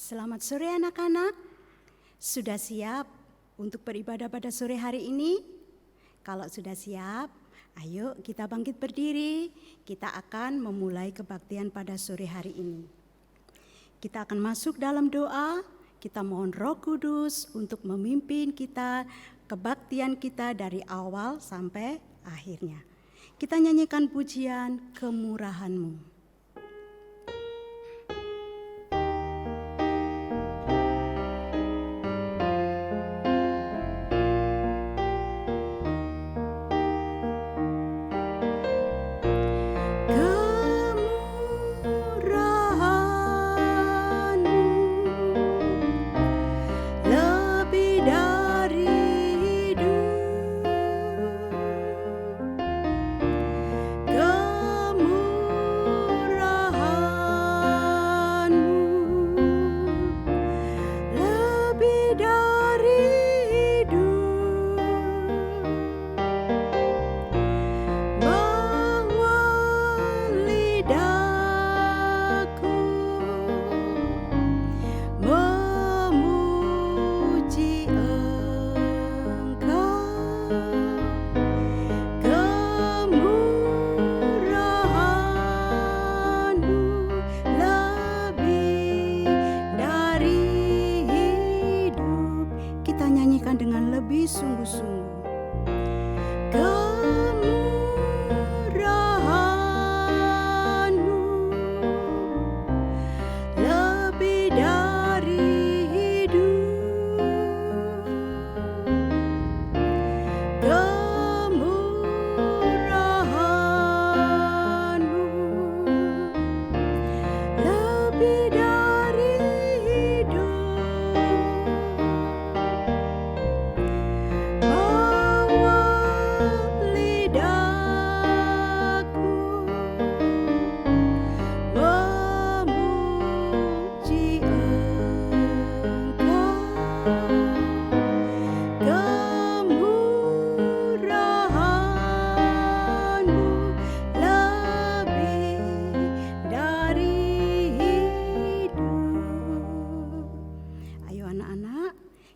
Selamat sore anak-anak. Sudah siap untuk beribadah pada sore hari ini? Kalau sudah siap, ayo kita bangkit berdiri. Kita akan memulai kebaktian pada sore hari ini. Kita akan masuk dalam doa. Kita mohon Roh Kudus untuk memimpin kita, kebaktian kita dari awal sampai akhirnya. Kita nyanyikan pujian Kemurahan-Mu.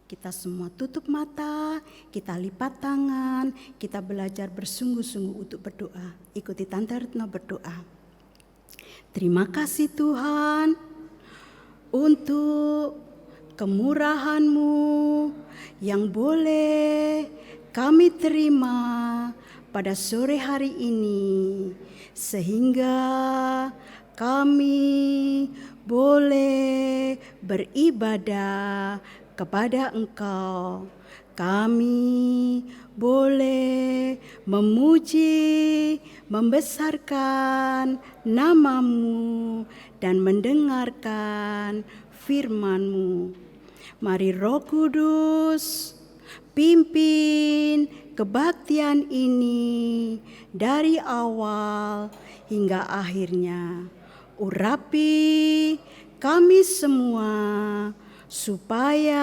Kita semua tutup mata, kita lipat tangan, kita belajar bersungguh-sungguh untuk berdoa. Ikuti Tante Retno berdoa. Terima kasih Tuhan untuk kemurahan-Mu yang boleh kami terima pada sore hari ini, sehingga kami boleh beribadah kepada Engkau. Kami boleh memuji, membesarkan nama-Mu dan mendengarkan firman-Mu. Mari Roh Kudus pimpin kebaktian ini dari awal hingga akhirnya. Urapi kami semua supaya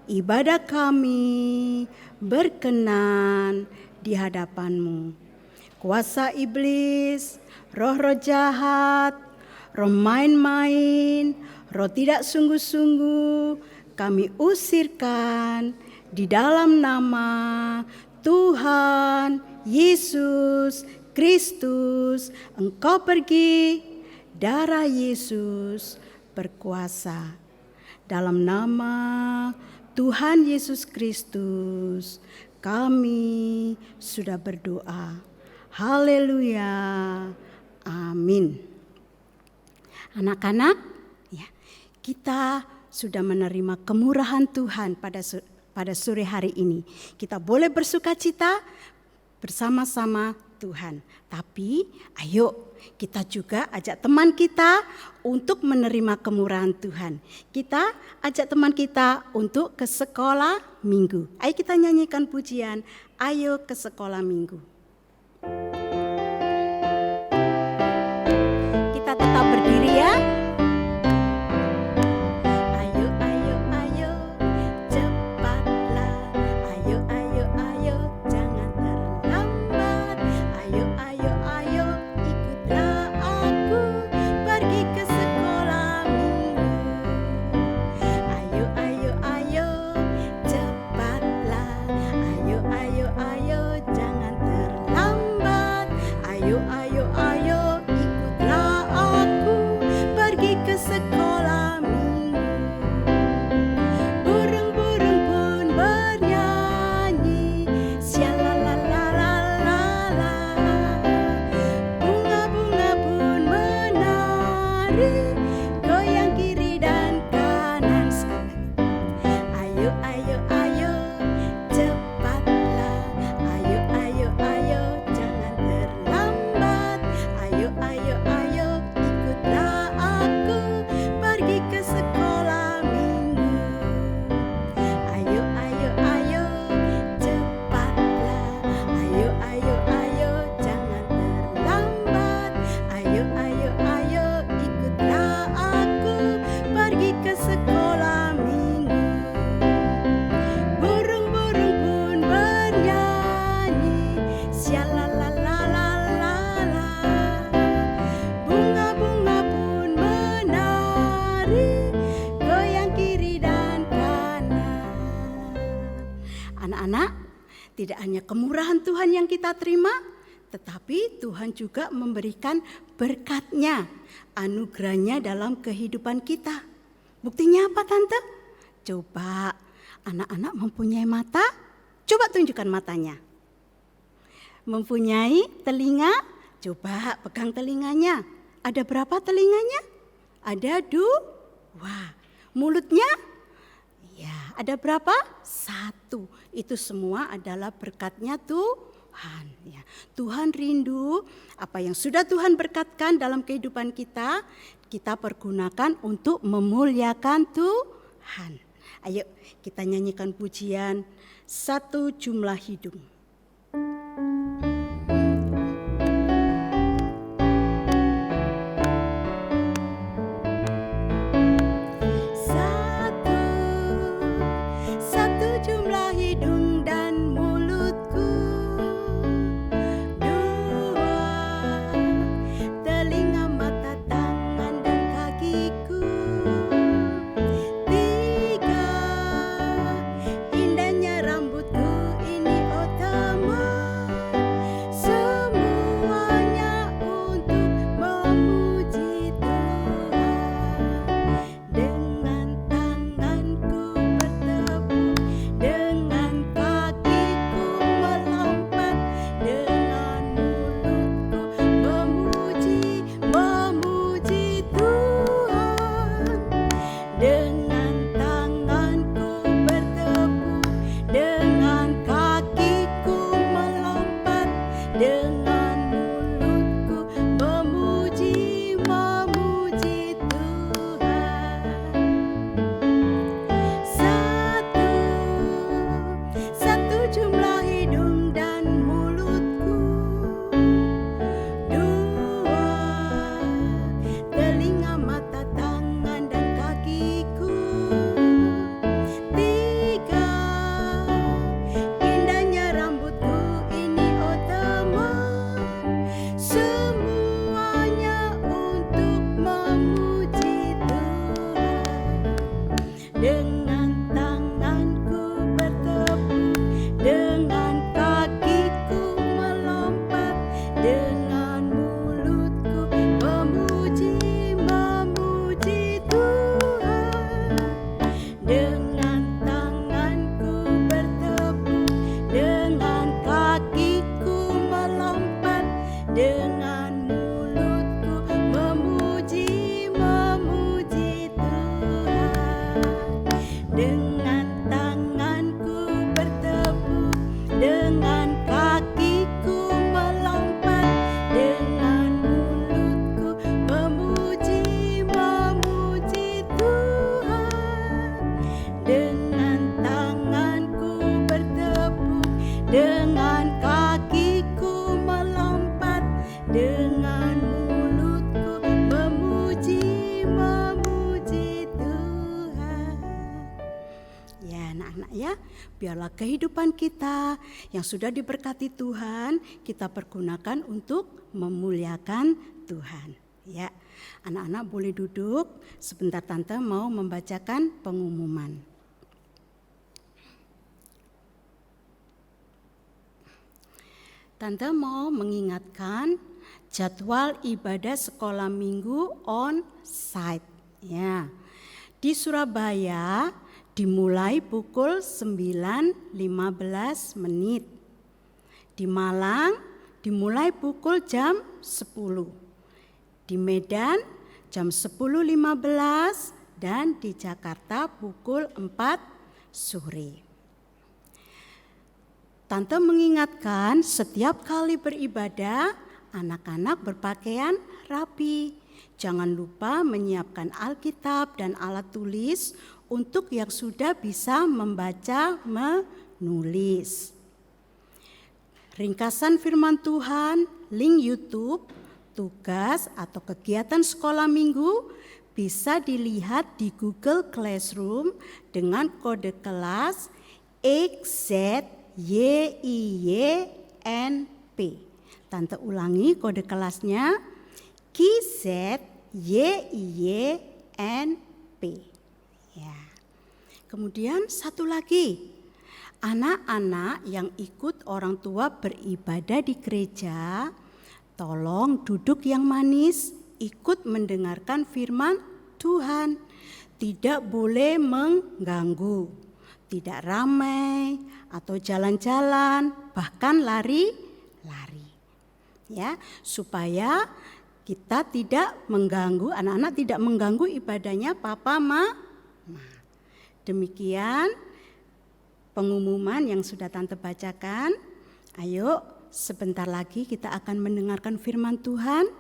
ibadah kami berkenan di hadapan-Mu. Kuasa iblis, roh-roh jahat, roh main-main, roh tidak sungguh-sungguh, kami usirkan di dalam nama Tuhan Yesus Kristus. Engkau pergi, darah Yesus berkuasa. Dalam nama Tuhan Yesus Kristus, kami sudah berdoa. Haleluya. Amin. Anak-anak, ya, kita sudah menerima kemurahan Tuhan pada sore hari ini. Kita boleh bersukacita bersama-sama Tuhan. Tapi ayo kita juga ajak teman kita untuk menerima kemurahan Tuhan. Kita ajak teman kita untuk ke sekolah minggu. Ayo kita nyanyikan pujian, ayo ke sekolah minggu. Kita tetap berdiri ya. goyang kiri dan kanan. Ayo, ayo, ayo, cepatlah. Ayo, ayo, ayo, jangan terlambat. Ayo, ayo, ayo, ikutlah aku pergi ke sekolah minggu. Ayo, ayo, ayo, cepatlah. Ayo, ayo, ayo, jangan terlambat. Ayo, ayo, ayo, ikutlah aku pergi ke sekolah minggu. Burung-burung pun bernyanyi, syalalalalala. Bunga-bunga pun menari, goyang kiri dan kanan. Anak-anak, tidak hanya kemurahan Tuhan yang kita terima, tetapi Tuhan juga memberikan berkat-Nya, anugerah-Nya dalam kehidupan kita. Buktinya apa, Tante? Coba, anak-anak mempunyai mata? Coba tunjukkan matanya. Mempunyai telinga? Coba pegang telinganya. Ada berapa telinganya? Ada 2. Mulutnya? Ya, ada berapa? 1. Itu semua adalah berkat-Nya Tuhan. Ya, Tuhan rindu apa yang sudah Tuhan berkatkan dalam kehidupan kita, kita pergunakan untuk memuliakan Tuhan. Ayo kita nyanyikan pujian Satu Jumlah Hidung. Satu jumlah hidung dan mulutku, 2 telinga, mata, tangan dan kakiku, 3 indahnya rambutku ini, oh teman, semuanya untuk memuji Tuhan. Dengan tanganku bertepuk, dengan kakiku melompat, dengan mulutku memuji Tuhan. Dengan tanganku bertepuk, dengan kakiku melompat, dengan mulutku memuji Tuhan. Satu jumlah hidung dan mulutku, 2 telinga, mata, tangan dan kakiku, 3 indahnya rambutku ini, oh teman, semuanya untuk memuji Tuhan. Dengan tanganku bertepuk, dengan kakiku melompat, dengan mulutku memuji Tuhan. Dengan tanganku bertepuk, dengan kakiku melompat, dengan mulutku memuji Tuhan. Dengan tanganku bertepuk, dengan kakiku melompat, dengan mulutku memuji Tuhan. Dengan tanganku bertepuk, dengan kakiku melompat, dengan mulutku memuji Tuhan. Ya, anak-anak ya, biarlah kehidupan kita yang sudah diberkati Tuhan, kita pergunakan untuk memuliakan Tuhan. Ya, anak-anak boleh duduk, sebentar Tante mau membacakan pengumuman. Tante mau mengingatkan jadwal ibadah sekolah minggu on site. Ya, di Surabaya dimulai pukul 9.15 menit. Di Malang dimulai pukul jam 10. Di Medan jam 10.15 dan di Jakarta pukul 4 sore. Tante mengingatkan setiap kali beribadah, anak-anak berpakaian rapi. Jangan lupa menyiapkan Alkitab dan alat tulis untuk yang sudah bisa membaca menulis. Ringkasan firman Tuhan, link YouTube, tugas atau kegiatan sekolah minggu bisa dilihat di Google Classroom dengan kode kelas XZYIYNP. Tante ulangi kode kelasnya KZYIYNP. Ya. Kemudian satu lagi, anak-anak yang ikut orang tua beribadah di gereja, tolong duduk yang manis, ikut mendengarkan firman Tuhan. Tidak boleh mengganggu, tidak ramai atau jalan-jalan, bahkan lari-lari. Ya, supaya kita tidak mengganggu, anak-anak tidak mengganggu ibadahnya papa mama. Demikian pengumuman yang sudah Tante bacakan. Ayo sebentar lagi kita akan mendengarkan firman Tuhan.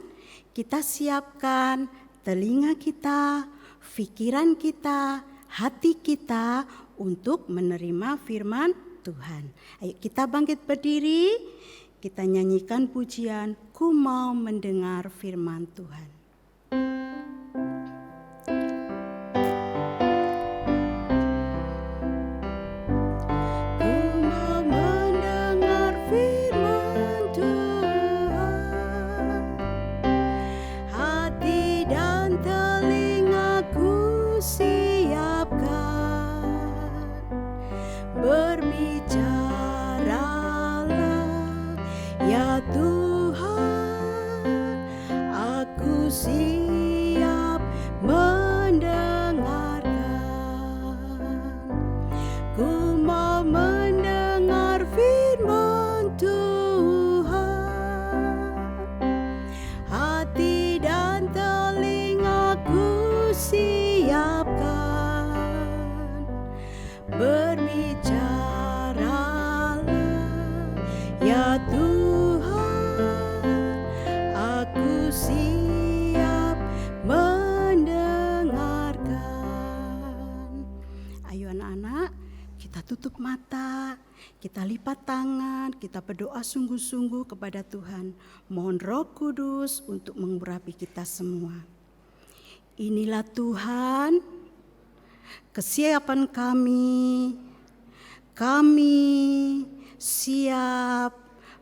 Kita siapkan telinga kita, pikiran kita, hati kita untuk menerima firman Tuhan. Ayo kita bangkit berdiri, kita nyanyikan pujian, Ku mau mendengar firman Tuhan. Tutup mata, kita lipat tangan, kita berdoa sungguh-sungguh kepada Tuhan. Mohon Roh Kudus untuk mengurapi kita semua. Inilah Tuhan, kesiapan kami. Kami siap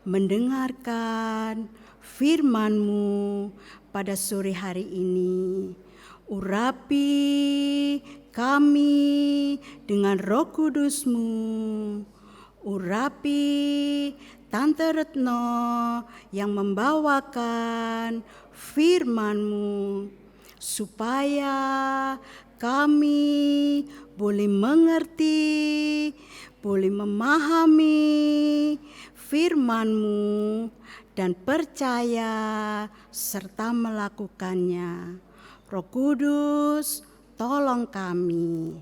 mendengarkan firman-Mu pada sore hari ini. Urapi kami dengan Roh Kudus-Mu. Urapi Tante Retno yang membawakan firman-Mu, supaya kami boleh mengerti, boleh memahami firman-Mu dan percaya serta melakukannya. Roh Kudus, tolong kami.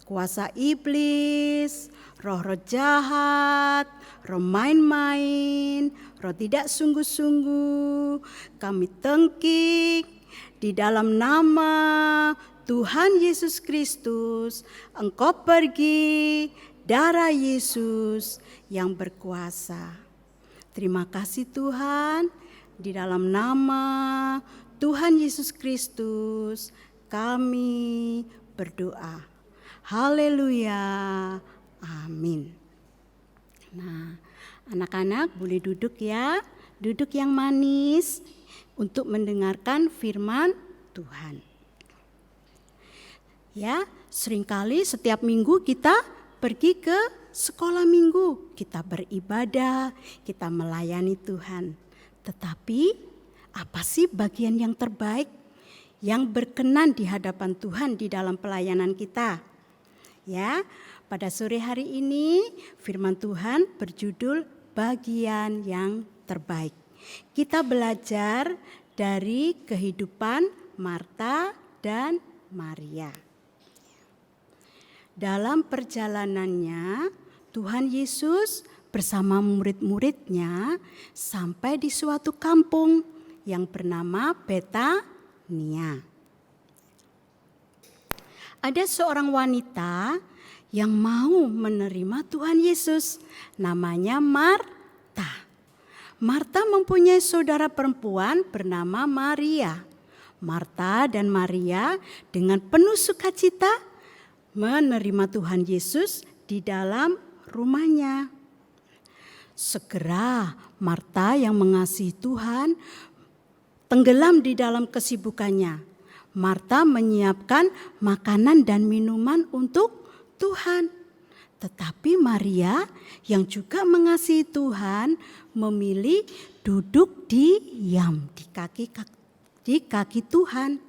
Kuasa iblis, roh-roh jahat, roh main-main, roh tidak sungguh-sungguh, kami tengking di dalam nama Tuhan Yesus Kristus. Engkau pergi, darah Yesus yang berkuasa. Terima kasih Tuhan, di dalam nama Tuhan Yesus Kristus kami berdoa. Haleluya. Amin. Nah, anak-anak boleh duduk ya. Duduk yang manis untuk mendengarkan firman Tuhan. Ya, seringkali setiap minggu kita pergi ke sekolah minggu. Kita beribadah, kita melayani Tuhan. Tetapi apa sih bagian yang terbaik yang berkenan di hadapan Tuhan di dalam pelayanan kita? Ya, pada sore hari ini firman Tuhan berjudul bagian yang terbaik. Kita belajar dari kehidupan Marta dan Maria. Dalam perjalanannya, Tuhan Yesus bersama murid-muridnya sampai di suatu kampung yang bernama Betania. Ada seorang wanita yang mau menerima Tuhan Yesus, namanya Marta. Marta mempunyai saudara perempuan bernama Maria. Marta dan Maria dengan penuh sukacita menerima Tuhan Yesus di dalam rumahnya. Segera Marta yang mengasihi Tuhan tenggelam di dalam kesibukannya. Marta menyiapkan makanan dan minuman untuk Tuhan. Tetapi Maria yang juga mengasihi Tuhan memilih duduk diam di kaki Tuhan.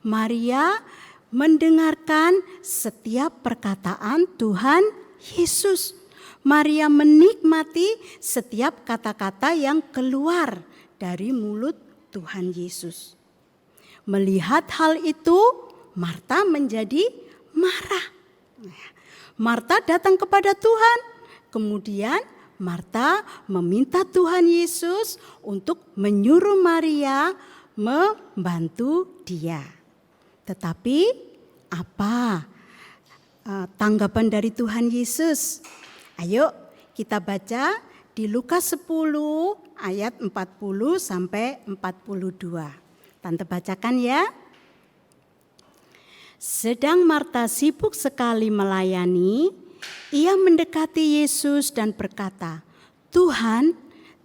Maria mendengarkan setiap perkataan Tuhan Yesus. Maria menikmati setiap kata-kata yang keluar dari mulut Tuhan Yesus. Melihat hal itu, Marta menjadi marah. Marta datang kepada Tuhan. Kemudian Marta meminta Tuhan Yesus untuk menyuruh Maria membantu dia. Tetapi apa tanggapan dari Tuhan Yesus? Ayo kita baca di Lukas 10 ayat 40 sampai 42. Tante bacakan ya. Sedang Marta sibuk sekali melayani, ia mendekati Yesus dan berkata, "Tuhan,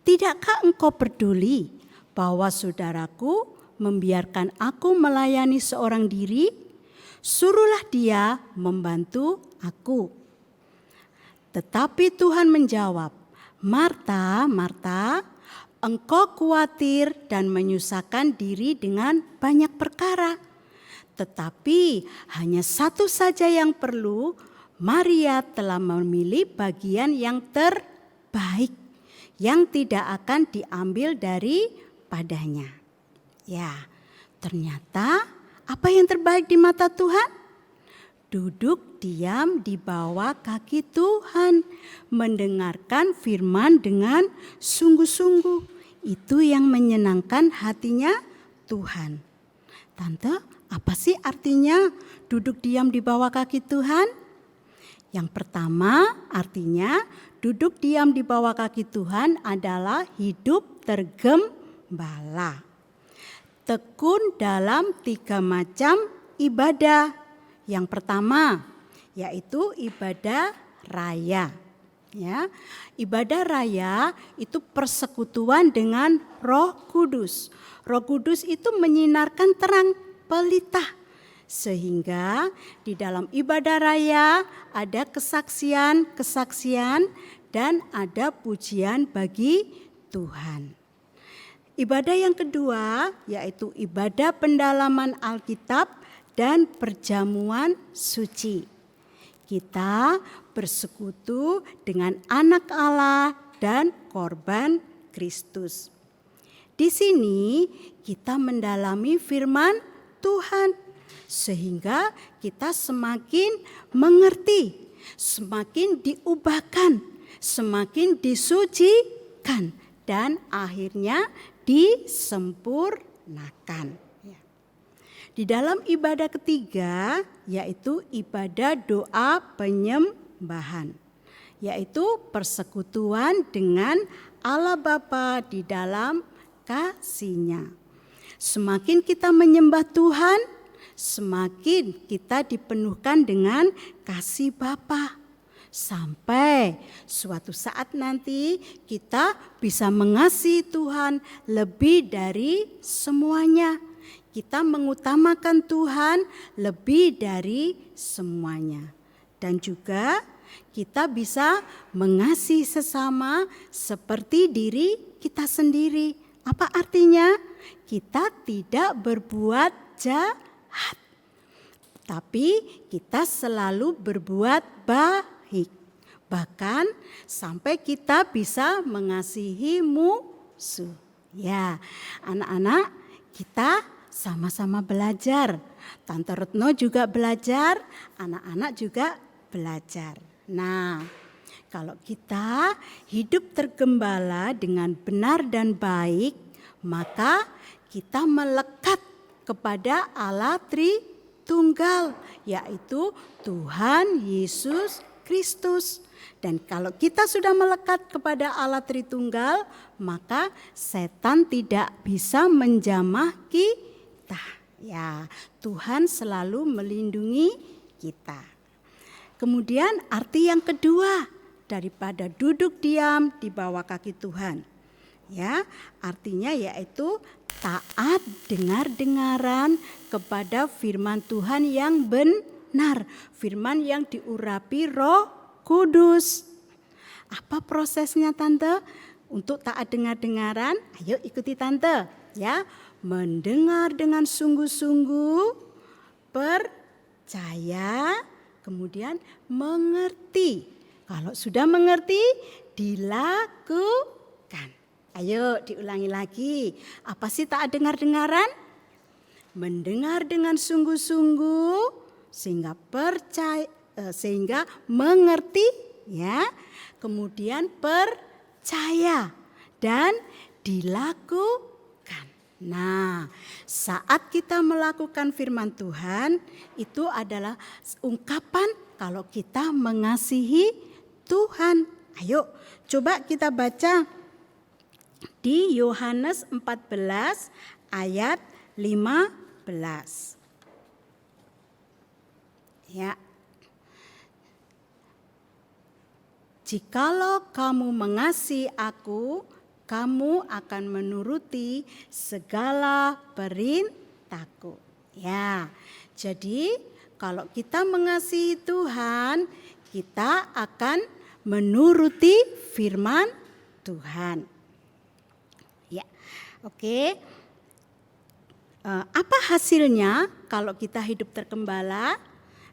tidakkah Engkau peduli bahwa saudaraku membiarkan aku melayani seorang diri? Suruhlah dia membantu aku." Tetapi Tuhan menjawab, "Marta, Marta, engkau khawatir dan menyusahkan diri dengan banyak perkara. Tetapi hanya satu saja yang perlu. Maria telah memilih bagian yang terbaik, yang tidak akan diambil daripadanya." Ya, ternyata apa yang terbaik di mata Tuhan? Duduk diam di bawah kaki Tuhan, mendengarkan firman dengan sungguh-sungguh. Itu yang menyenangkan hatinya Tuhan. Tante, apa sih artinya duduk diam di bawah kaki Tuhan? Yang pertama, artinya duduk diam di bawah kaki Tuhan adalah hidup tergembala. Tekun dalam 3 macam ibadah. Yang pertama yaitu ibadah raya. Ya, ibadah raya itu persekutuan dengan Roh Kudus. Roh Kudus itu menyinarkan terang pelita, sehingga di dalam ibadah raya ada kesaksian dan ada pujian bagi Tuhan. Ibadah yang kedua yaitu ibadah pendalaman Alkitab dan perjamuan suci. Kita bersekutu dengan anak Allah dan korban Kristus. Di sini kita mendalami firman Tuhan sehingga kita semakin mengerti, semakin diubahkan, semakin disucikan dan akhirnya disempurnakan. Di dalam ibadah ketiga yaitu ibadah doa penyembahan, yaitu persekutuan dengan Allah Bapa di dalam kasih-Nya. Semakin kita menyembah Tuhan, semakin kita dipenuhkan dengan kasih Bapa. Sampai suatu saat nanti kita bisa mengasihi Tuhan lebih dari semuanya. Kita mengutamakan Tuhan lebih dari semuanya. Dan juga kita bisa mengasihi sesama seperti diri kita sendiri. Apa artinya? Kita tidak berbuat jahat, tapi kita selalu berbuat baik. Bahkan sampai kita bisa mengasihi musuh. Ya, anak-anak, kita sama-sama belajar. Tante Retno juga belajar, anak-anak juga belajar. Nah, kalau kita hidup tergembala dengan benar dan baik, maka kita melekat kepada Allah Tritunggal, yaitu Tuhan Yesus Kristus. Dan kalau kita sudah melekat kepada Allah Tritunggal, maka setan tidak bisa menjamah kita. Ya, Tuhan selalu melindungi kita. Kemudian arti yang kedua daripada duduk diam di bawah kaki Tuhan. Ya, artinya yaitu taat dengar-dengaran kepada firman Tuhan yang benar, firman yang diurapi Roh Kudus. Apa prosesnya Tante untuk taat dengar-dengaran? Ayo ikuti Tante ya. Mendengar dengan sungguh-sungguh, percaya, kemudian mengerti. Kalau sudah mengerti, dilakukan. Ayo diulangi lagi. Apa sih taat dengar-dengaran? Mendengar dengan sungguh-sungguh sehingga percaya, sehingga mengerti ya. Kemudian percaya dan dilakukan. Nah, saat kita melakukan firman Tuhan, itu adalah ungkapan kalau kita mengasihi Tuhan. Ayo, coba kita baca di Yohanes 14 ayat 15. Ya. Jikalau kamu mengasihi aku, kamu akan menuruti segala perintahku. Ya, jadi kalau kita mengasihi Tuhan, kita akan menuruti firman Tuhan. Ya, oke. Apa hasilnya kalau kita hidup tergembala?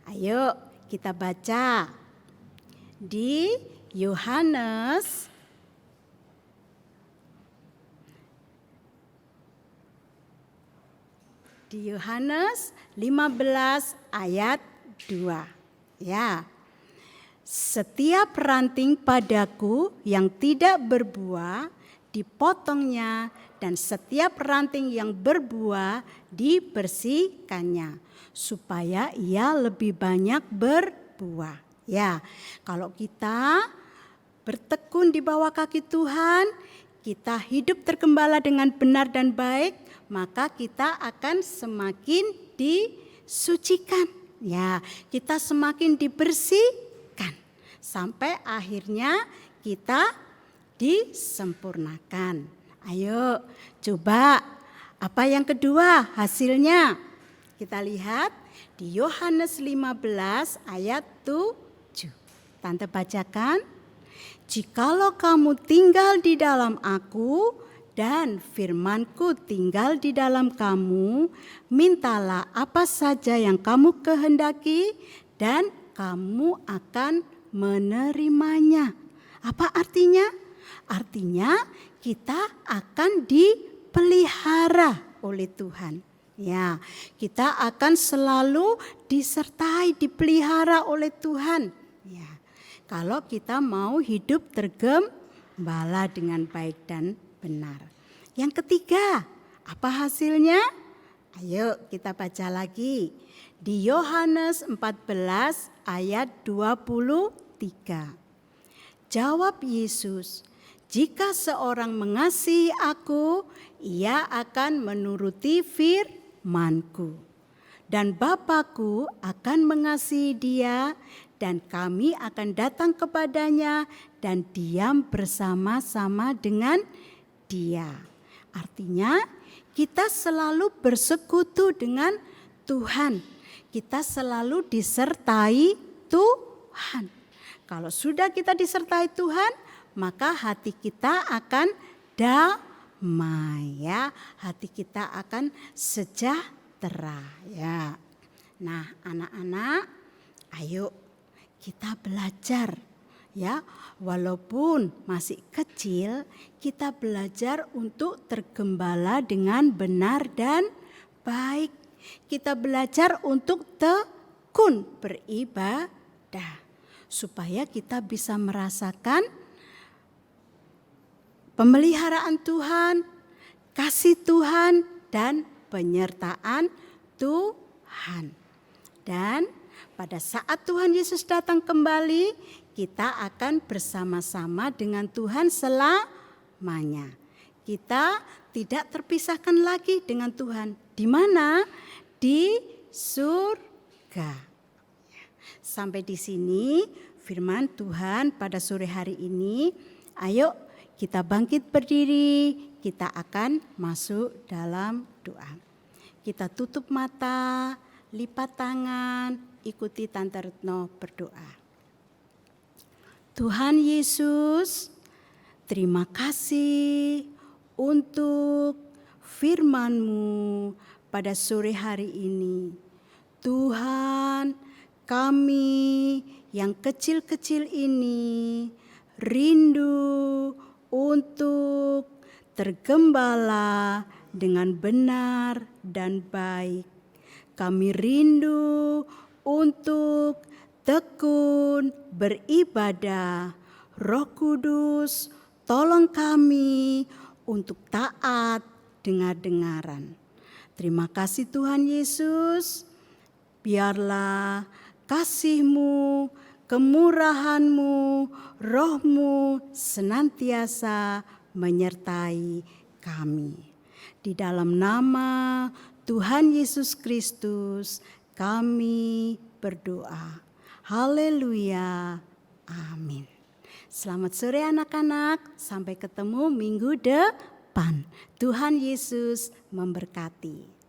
Ayo kita baca di Yohanes di Yohanes 15 ayat 2. Ya. Setiap ranting padaku yang tidak berbuah dipotongnya, dan setiap ranting yang berbuah dibersihkannya, supaya ia lebih banyak berbuah. Ya, kalau kita bertekun di bawah kaki Tuhan, kita hidup tergembala dengan benar dan baik, maka kita akan semakin disucikan. Ya, kita semakin dibersihkan sampai akhirnya kita disempurnakan. Ayo, coba apa yang kedua hasilnya? Kita lihat di Yohanes 15 ayat 7. Tante bacakan. Jikalau kamu tinggal di dalam aku dan firmanku tinggal di dalam kamu, mintalah apa saja yang kamu kehendaki dan kamu akan menerimanya. Apa artinya? Artinya kita akan dipelihara oleh Tuhan. Ya, kita akan selalu disertai, dipelihara oleh Tuhan. Ya, kalau kita mau hidup tergembala dengan baik dan benar. Yang ketiga, apa hasilnya? Ayo kita baca lagi. Di Yohanes 14 ayat 23. Jawab Yesus, jika seorang mengasihi aku, ia akan menuruti firman-Ku. Dan Bapa-Ku akan mengasihi dia, dan kami akan datang kepadanya dan diam bersama-sama dengan dia. Artinya kita selalu bersekutu dengan Tuhan. Kita selalu disertai Tuhan. Kalau sudah kita disertai Tuhan, maka hati kita akan damai ya. Hati kita akan sejahtera ya. Nah, anak-anak, ayo kita belajar ya. Walaupun masih kecil, kita belajar untuk tergembala dengan benar dan baik. Kita belajar untuk tekun beribadah, supaya kita bisa merasakan pemeliharaan Tuhan, kasih Tuhan, dan penyertaan Tuhan. Dan pada saat Tuhan Yesus datang kembali, kita akan bersama-sama dengan Tuhan selamanya. Kita tidak terpisahkan lagi dengan Tuhan. Di mana? Di surga. Sampai di sini firman Tuhan pada sore hari ini. Ayo kita bangkit berdiri, kita akan masuk dalam doa. Kita tutup mata, lipat tangan, ikuti Tante Retno berdoa. Tuhan Yesus, terima kasih untuk firman-Mu pada sore hari ini. Tuhan, kami yang kecil-kecil ini rindu untuk tergembala dengan benar dan baik. Kami rindu untuk tekun beribadah. Roh Kudus, tolong kami untuk taat dengar-dengaran. Terima kasih Tuhan Yesus. Biarlah kasih-Mu, kemurahan-Mu, Roh-Mu senantiasa menyertai kami. Di dalam nama Tuhan Yesus Kristus kami berdoa. Haleluya. Amin. Selamat sore anak-anak. Sampai ketemu minggu depan. Tuhan Yesus memberkati.